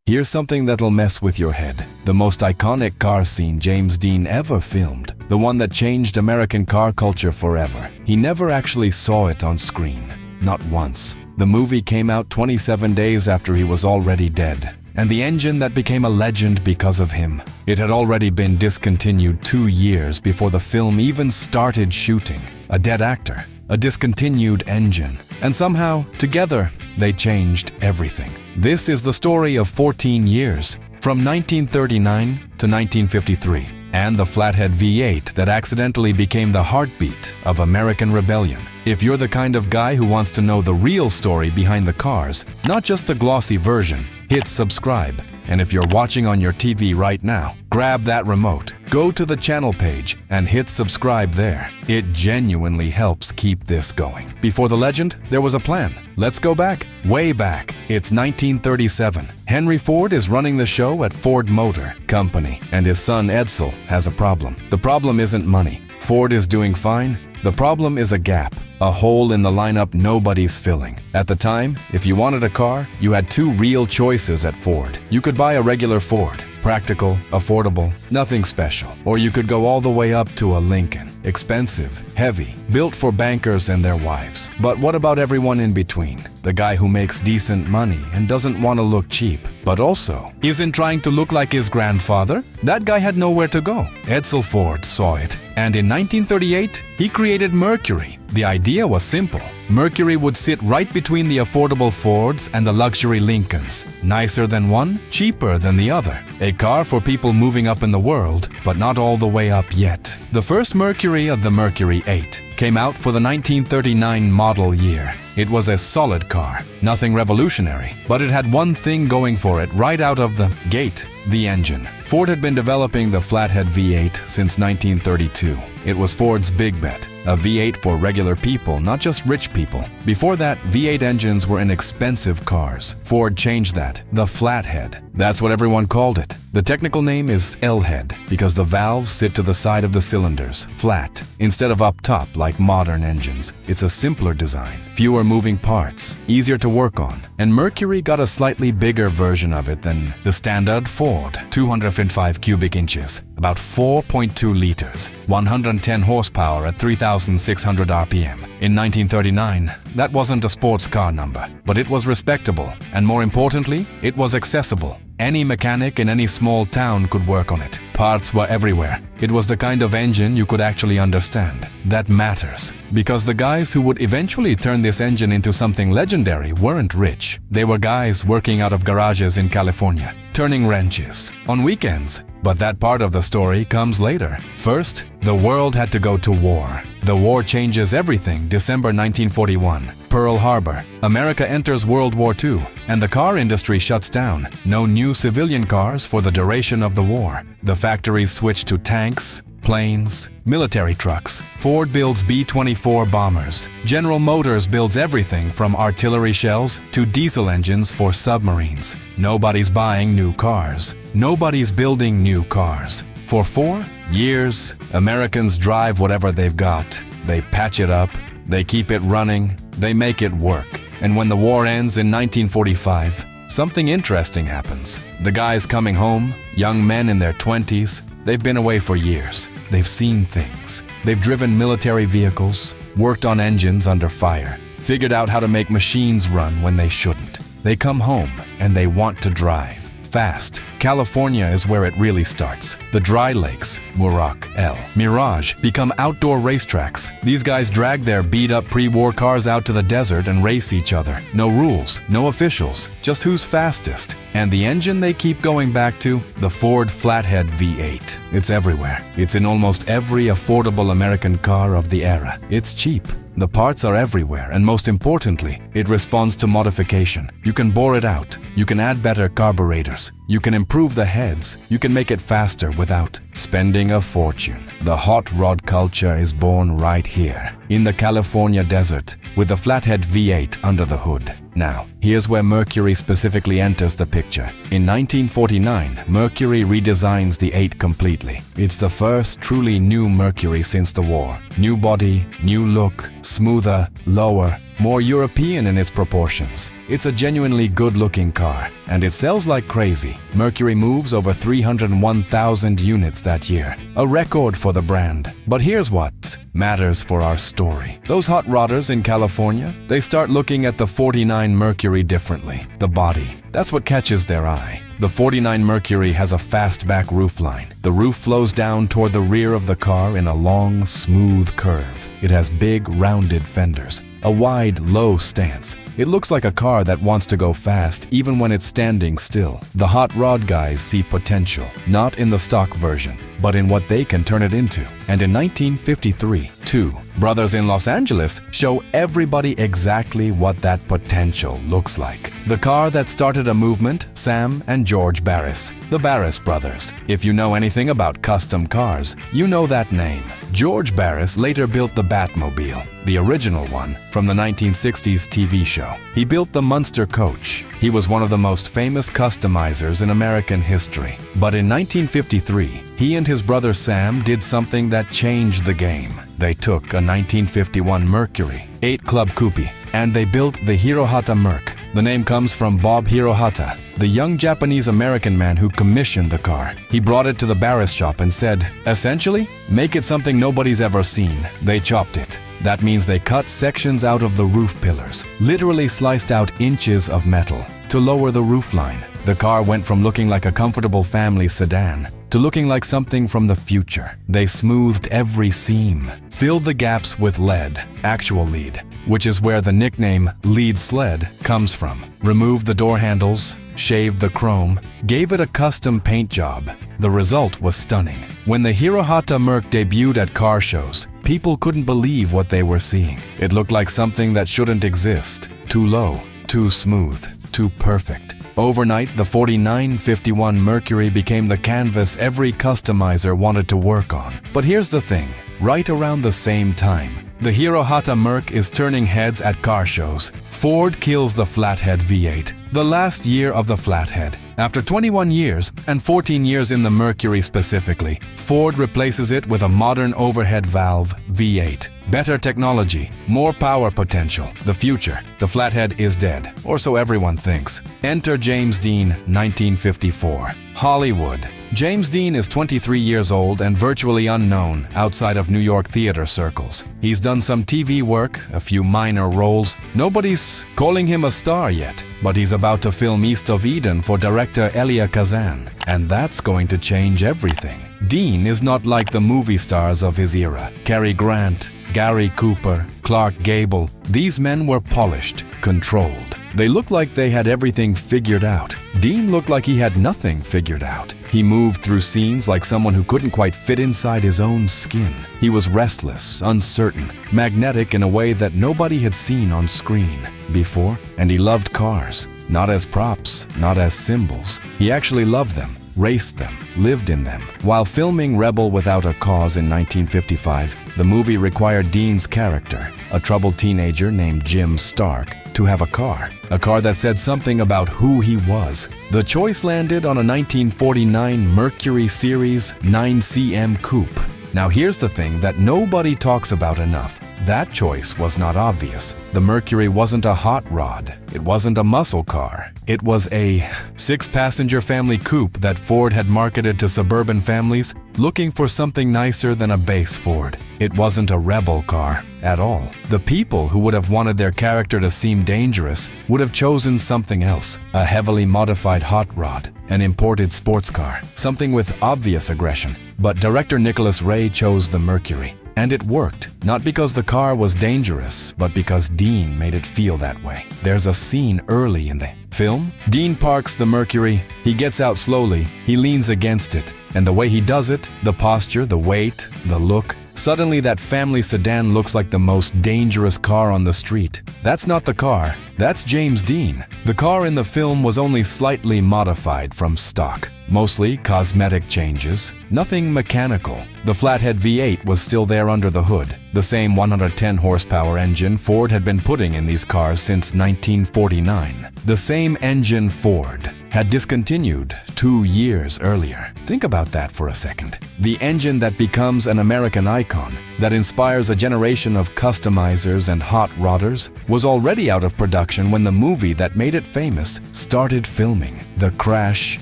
Here's something that'll mess with your head. The most iconic car scene James Dean ever filmed. The one that changed American car culture forever. He never actually saw it on screen. Not once. The movie came out 27 days after he was already dead. And the engine that became a legend because of him. It had already been discontinued 2 years before the film even started shooting. A dead actor. A discontinued engine. And somehow, together, they changed everything. This is the story of 14 years, from 1939 to 1953, and the Flathead V8 that accidentally became the heartbeat of American rebellion. If you're the kind of guy who wants to know the real story behind the cars, not just the glossy version, hit subscribe. And if you're watching on your TV right now, grab that remote, go to the channel page, and hit subscribe there. It genuinely helps keep this going. Before the legend, there was a plan. Let's go back, way back. It's 1937. Henry Ford is running the show at Ford Motor Company, and his son Edsel has a problem. The problem isn't money. Ford is doing fine. The problem is a gap, a hole in the lineup nobody's filling. At the time, if you wanted a car, you had 2 real choices at Ford. You could buy a regular Ford, practical, affordable, nothing special. Or you could go all the way up to a Lincoln, expensive, heavy, built for bankers and their wives. But what about everyone in between? The guy who makes decent money and doesn't want to look cheap, but also isn't trying to look like his grandfather? That guy had nowhere to go. Edsel Ford saw it, and in 1938, he created Mercury. The idea was simple. Mercury would sit right between the affordable Fords and the luxury Lincolns. Nicer than one, cheaper than the other. A car for people moving up in the world, but not all the way up yet. The first Mercury of the Mercury 8 came out for the 1939 model year. It was a solid car, nothing revolutionary, but it had one thing going for it right out of the gate: the engine. Ford had been developing the Flathead V8 since 1932. It was Ford's big bet, a V8 for regular people, not just rich people. Before that, V8 engines were inexpensive cars. Ford changed that, the Flathead. That's what everyone called it. The technical name is L-head because the valves sit to the side of the cylinders, flat, instead of up top like modern engines. It's a simpler design, fewer moving parts, easier to work on. And Mercury got a slightly bigger version of it than the standard Ford, 205 cubic inches, about 4.2 liters, 110 horsepower at 3,600 RPM. In 1939, that wasn't a sports car number, but it was respectable, and more importantly, it was accessible. Any mechanic in any small town could work on it. Parts were everywhere. It was the kind of engine you could actually understand. That matters, because the guys who would eventually turn this engine into something legendary weren't rich. They were guys working out of garages in California, turning wrenches on weekends. But that part of the story comes later. First, the world had to go to war. The war changes everything. December 1941. Pearl Harbor. America enters World War II, and the car industry shuts down. No new civilian cars for the duration of the war. The factories switch to tanks, planes, military trucks. Ford builds B-24 bombers. General Motors builds everything from artillery shells to diesel engines for submarines. Nobody's buying new cars. Nobody's building new cars. For 4 years, Americans drive whatever they've got. They patch it up, they keep it running, they make it work. And when the war ends in 1945, something interesting happens. The guys coming home, young men in their 20s, they've been away for years. They've seen things. They've driven military vehicles, worked on engines under fire, figured out how to make machines run when they shouldn't. They come home and they want to drive. Fast. California is where it really starts. The dry lakes, Muroc, Mirage, become outdoor racetracks. These guys drag their beat-up pre-war cars out to the desert and race each other. No rules, no officials, just who's fastest. And the engine they keep going back to? The Ford Flathead V8. It's everywhere. It's in almost every affordable American car of the era. It's cheap. The parts are everywhere, and most importantly, it responds to modification. You can bore it out. You can add better carburetors. You can improve the heads. You can make it faster without spending a fortune. The hot rod culture is born right here, in the California desert, with the Flathead V8 under the hood. Now, here's where Mercury specifically enters the picture. In 1949, Mercury redesigns the 8 completely. It's the first truly new Mercury since the war. New body, new look, smoother, lower, more European in its proportions. It's a genuinely good-looking car, and it sells like crazy. Mercury moves over 301,000 units that year, a record for the brand. But here's what matters for our story. Those hot rodders in California, they start looking at the 49 Mercury differently. The body, that's what catches their eye. The 49 Mercury has a fastback roofline. The roof flows down toward the rear of the car in a long, smooth curve. It has big, rounded fenders, a wide, low stance. It looks like a car that wants to go fast even when it's standing still. The hot rod guys see potential, not in the stock version, but in what they can turn it into. And in 1953, two brothers in Los Angeles show everybody exactly what that potential looks like. The car that started a movement, Sam and George Barris, the Barris brothers. If you know anything about custom cars, you know that name. George Barris later built the Batmobile, the original one from the 1960s TV show. He built the Munster coach. He was one of the most famous customizers in American history. But in 1953, he and his brother Sam did something that changed the game. They took a 1951 Mercury 8 Club Coupe and they built the Hirohata Merc. The name comes from Bob Hirohata, the young Japanese-American man who commissioned the car. He brought it to the Barris shop and said, essentially, make it something nobody's ever seen. They chopped it. That means they cut sections out of the roof pillars, literally sliced out inches of metal to lower the roofline. The car went from looking like a comfortable family sedan to looking like something from the future. They smoothed every seam, filled the gaps with lead, actual lead, which is where the nickname lead sled comes from. Removed the door handles, shaved the chrome, gave it a custom paint job. The result was stunning. When the Hirohata Merc debuted at car shows, people couldn't believe what they were seeing. It looked like something that shouldn't exist. Too low, too smooth, too perfect. Overnight, the 4951 Mercury became the canvas every customizer wanted to work on. But here's the thing, right around the same time, the Hirohata Merc is turning heads at car shows. Ford kills the Flathead V8, the last year of the Flathead. After 21 years, and 14 years in the Mercury specifically, Ford replaces it with a modern overhead valve V8. Better technology, more power potential, the future. The Flathead is dead, or so everyone thinks. Enter James Dean, 1954. Hollywood. James Dean is 23 years old and virtually unknown outside of New York theater circles. He's done some TV work, a few minor roles. Nobody's calling him a star yet, but he's about to film East of Eden for director Elia Kazan, and that's going to change everything. Dean is not like the movie stars of his era. Cary Grant, Gary Cooper, Clark Gable. These men were polished, controlled. They looked like they had everything figured out. Dean looked like he had nothing figured out. He moved through scenes like someone who couldn't quite fit inside his own skin. He was restless, uncertain, magnetic in a way that nobody had seen on screen before. And he loved cars, not as props, not as symbols. He actually loved them, raced them, lived in them. While filming Rebel Without a Cause in 1955, the movie required Dean's character, a troubled teenager named Jim Stark, to have a car that said something about who he was. The choice landed on a 1949 Mercury Series 9cm coupe. Now here's the thing that nobody talks about enough. That choice was not obvious. The Mercury wasn't a hot rod. It wasn't a muscle car. It was a 6-passenger family coupe that Ford had marketed to suburban families looking for something nicer than a base Ford. It wasn't a rebel car at all. The people who would have wanted their character to seem dangerous would have chosen something else, a heavily modified hot rod, an imported sports car, something with obvious aggression. But director Nicholas Ray chose the Mercury. And it worked, not because the car was dangerous, but because Dean made it feel that way. There's a scene early in the film. Dean parks the Mercury. He gets out slowly. He leans against it. And the way he does it, the posture, the weight, the look, suddenly that family sedan looks like the most dangerous car on the street. That's not the car. That's James Dean. The car in the film was only slightly modified from stock. Mostly cosmetic changes, nothing mechanical. The Flathead V8 was still there under the hood. The same 110 horsepower engine Ford had been putting in these cars since 1949. The same engine Ford had discontinued 2 years earlier. Think about that for a second. The engine that becomes an American icon, that inspires a generation of customizers and hot rodders, was already out of production when the movie that made it famous started filming. The crash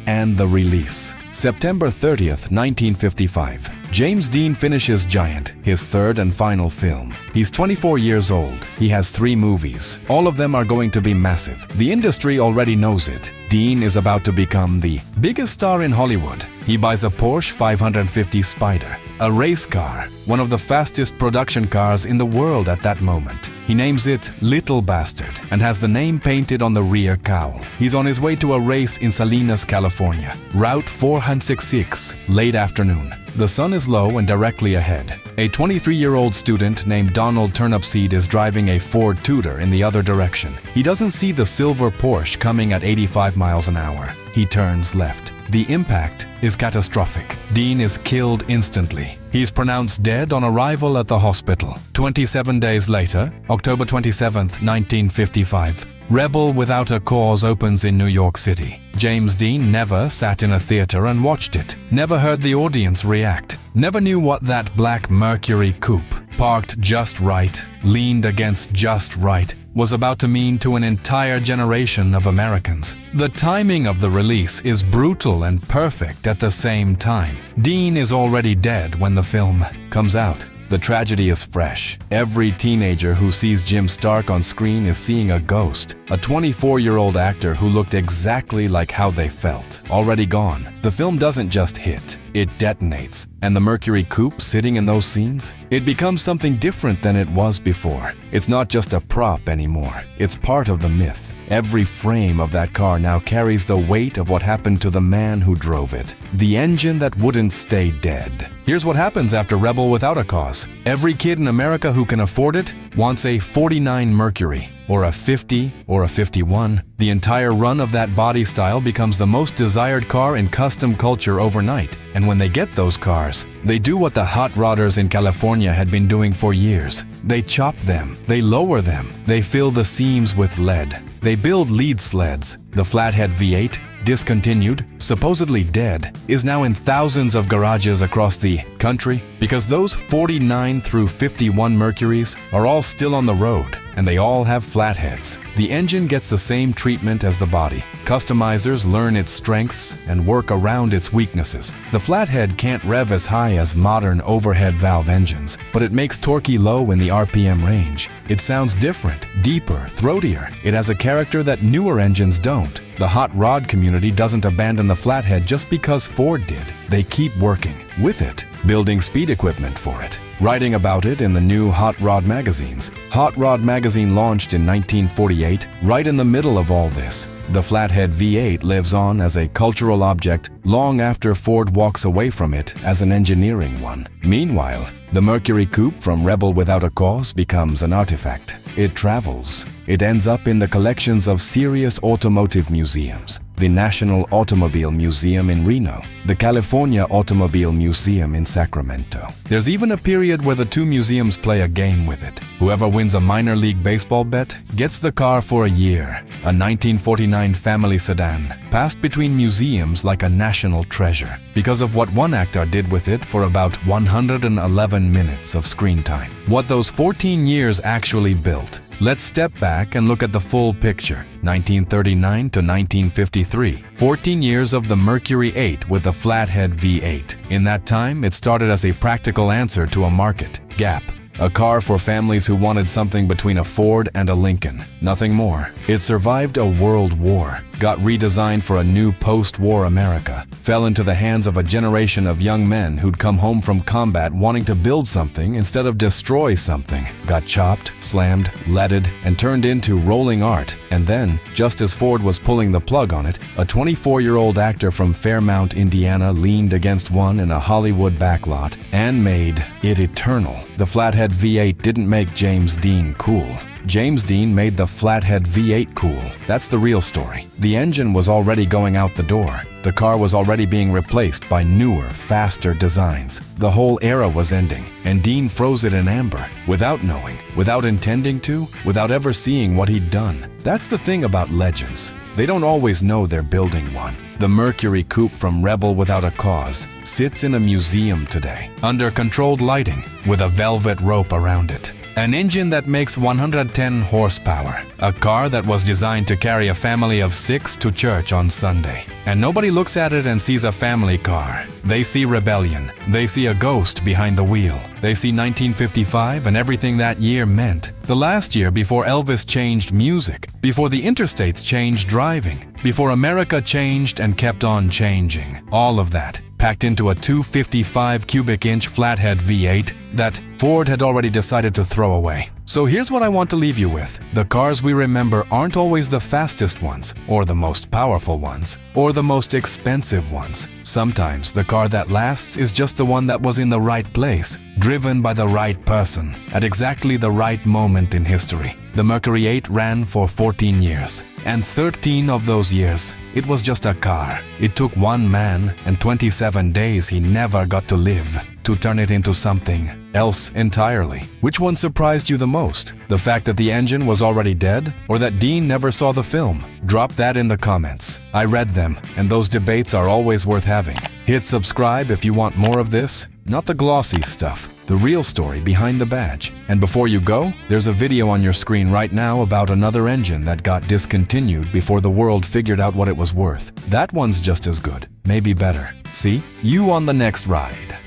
and the release. September 30th, 1955. James Dean finishes Giant, his third and final film. He's 24 years old. He has 3 movies. All of them are going to be massive. The industry already knows it. Dean is about to become the biggest star in Hollywood. He buys a Porsche 550 Spider, a race car, one of the fastest production cars in the world at that moment. He names it Little Bastard and has the name painted on the rear cowl. He's on his way to a race in Salinas, California. Route 466, late afternoon. The sun is low and directly ahead. A 23-year-old student named Donald Turnipseed is driving a Ford Tudor in the other direction. He doesn't see the silver Porsche coming at 85 miles an hour. He turns left. The impact is catastrophic. Dean is killed instantly. He's pronounced dead on arrival at the hospital. 27 days later, October 27, 1955, Rebel Without a Cause opens in New York City. James Dean never sat in a theater and watched it, never heard the audience react, never knew what that black Mercury coupe, parked just right, leaned against just right, was about to mean to an entire generation of Americans. The timing of the release is brutal and perfect at the same time. Dean is already dead when the film comes out. The tragedy is fresh. Every teenager who sees Jim Stark on screen is seeing a ghost, a 24-year-old actor who looked exactly like how they felt, already gone. The film doesn't just hit, it detonates. And the Mercury coupe sitting in those scenes? It becomes something different than it was before. It's not just a prop anymore, it's part of the myth. Every frame of that car now carries the weight of what happened to the man who drove it. The engine that wouldn't stay dead. Here's what happens after Rebel Without a Cause. Every kid in America who can afford it wants a 49 Mercury, or a 50, or a 51. The entire run of that body style becomes the most desired car in custom culture overnight. And when they get those cars, they do what the hot rodders in California had been doing for years. They chop them, they lower them, they fill the seams with lead. They build lead sleds. The Flathead V8, discontinued, supposedly dead, is now in thousands of garages across the country because those 49 through 51 Mercurys are all still on the road, and they all have flatheads. The engine gets the same treatment as the body. Customizers learn its strengths and work around its weaknesses. The Flathead can't rev as high as modern overhead valve engines, but it makes torque low in the RPM range. It sounds different, deeper, throatier. It has a character that newer engines don't. The hot rod community doesn't abandon the Flathead just because Ford did. They keep working with it, building speed equipment for it, writing about it in the new Hot Rod magazines. Hot Rod magazine launched in 1948, right in the middle of all this. The Flathead V8 lives on as a cultural object long after Ford walks away from it as an engineering one. Meanwhile, the Mercury coupe from Rebel Without a Cause becomes an artifact. It travels. It ends up in the collections of serious automotive museums. The National Automobile Museum in Reno, the California Automobile Museum in Sacramento. There's even a period where the two museums play a game with it. Whoever wins a minor league baseball bet gets the car for a year. A 1949 family sedan passed between museums like a national treasure because of what one actor did with it for about 111 minutes of screen time. What those 14 years actually built. Let's step back and look at the full picture. 1939 to 1953. 14 years of the Mercury 8 with the Flathead V8. In that time, it started as a practical answer to a market gap. A car for families who wanted something between a Ford and a Lincoln. Nothing more. It survived a world war, got redesigned for a new post-war America, fell into the hands of a generation of young men who'd come home from combat wanting to build something instead of destroy something, got chopped, slammed, leaded, and turned into rolling art. And then, just as Ford was pulling the plug on it, a 24-year-old actor from Fairmount, Indiana leaned against one in a Hollywood backlot and made it eternal. The Flathead V8 didn't make James Dean cool. James Dean made the Flathead V8 cool. That's the real story. The engine was already going out the door. The car was already being replaced by newer, faster designs. The whole era was ending, and Dean froze it in amber, without knowing, without intending to, without ever seeing what he'd done. That's the thing about legends. They don't always know they're building one. The Mercury coupe from Rebel Without a Cause sits in a museum today, under controlled lighting, with a velvet rope around it. An engine that makes 110 horsepower. A car that was designed to carry a family of 6 to church on Sunday. And nobody looks at it and sees a family car. They see rebellion. They see a ghost behind the wheel. They see 1955 and everything that year meant. The last year before Elvis changed music, before the interstates changed driving, before America changed and kept on changing. All of that packed into a 255 cubic inch Flathead V8 that Ford had already decided to throw away. So here's what I want to leave you with. The cars we remember aren't always the fastest ones, or the most powerful ones, or the most expensive ones. Sometimes the car that lasts is just the one that was in the right place, driven by the right person, at exactly the right moment in history. The Mercury 8 ran for 14 years, and 13 of those years, it was just a car. It took one man and 27 days he never got to live to turn it into something else entirely. Which one surprised you the most? The fact that the engine was already dead, or that Dean never saw the film? Drop that in the comments. I read them, and those debates are always worth having. Hit subscribe if you want more of this, not the glossy stuff, the real story behind the badge. And before you go, there's a video on your screen right now about another engine that got discontinued before the world figured out what it was worth. That one's just as good, maybe better. See you on the next ride.